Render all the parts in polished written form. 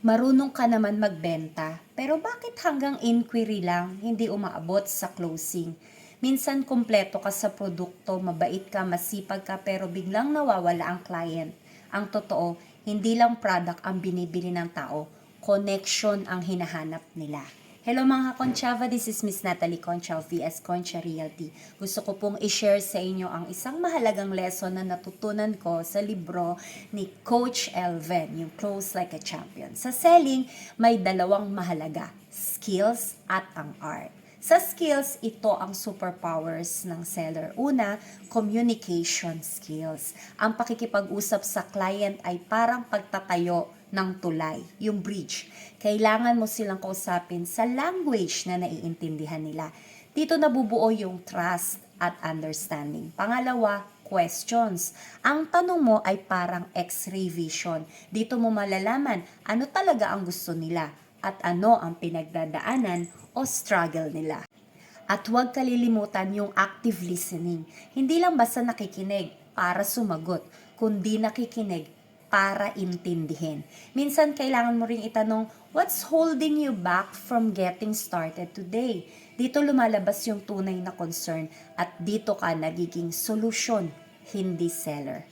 Marunong ka naman magbenta, pero bakit hanggang inquiry lang, hindi umaabot sa closing? Minsan kumpleto ka sa produkto, mabait ka, masipag ka, pero biglang nawawala ang client. Ang totoo, hindi lang product ang binibili ng tao, connection ang hinahanap nila. Hello mga Conchava, this is Miss Natalie Concha of VS Concha Realty. Gusto ko pong i-share sa inyo ang isang mahalagang lesson na natutunan ko sa libro ni Coach Elven, yung Close Like a Champion. Sa selling, may dalawang mahalaga, skills at ang art. Sa skills, ito ang superpowers ng seller. Una, communication skills. Ang pakikipag-usap sa client ay parang pagtatayo ng tulay, yung bridge. Kailangan mo silang kausapin sa language na naiintindihan nila. Dito nabubuo yung trust at understanding. Pangalawa, questions. Ang tanong mo ay parang x-ray vision. Dito mo malalaman ano talaga ang gusto nila at ano ang pinagdadaanan o struggle nila. At huwag kalilimutan yung active listening. Hindi lang basta nakikinig para sumagot, kundi nakikinig para intindihin. Minsan kailangan mo ring itanong, what's holding you back from getting started today? Dito lumalabas yung tunay na concern at dito ka nagiging solusyon, hindi seller.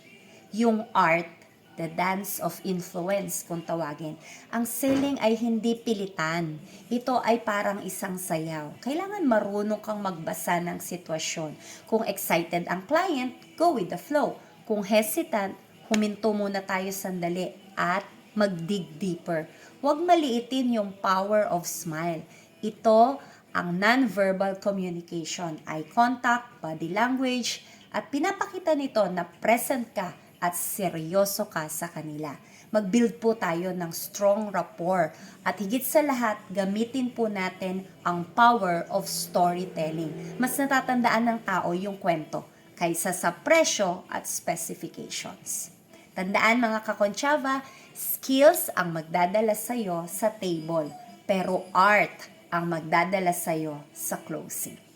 Yung art, the dance of influence kung tawagin. Ang selling ay hindi pilitan. Ito ay parang isang sayaw. Kailangan marunong kang magbasa ng sitwasyon. Kung excited ang client, go with the flow. Kung hesitant, huminto muna tayo sandali at mag-dig deeper. Huwag maliitin yung power of smile. Ito ang non-verbal communication, eye contact, body language, at pinapakita nito na present ka at seryoso ka sa kanila. Mag-build po tayo ng strong rapport at higit sa lahat, gamitin po natin ang power of storytelling. Mas natatandaan ng tao yung kwento kaysa sa presyo at specifications. Tandaan mga kakonchava, skills ang magdadala sa'yo sa table, pero art ang magdadala sa'yo sa closing.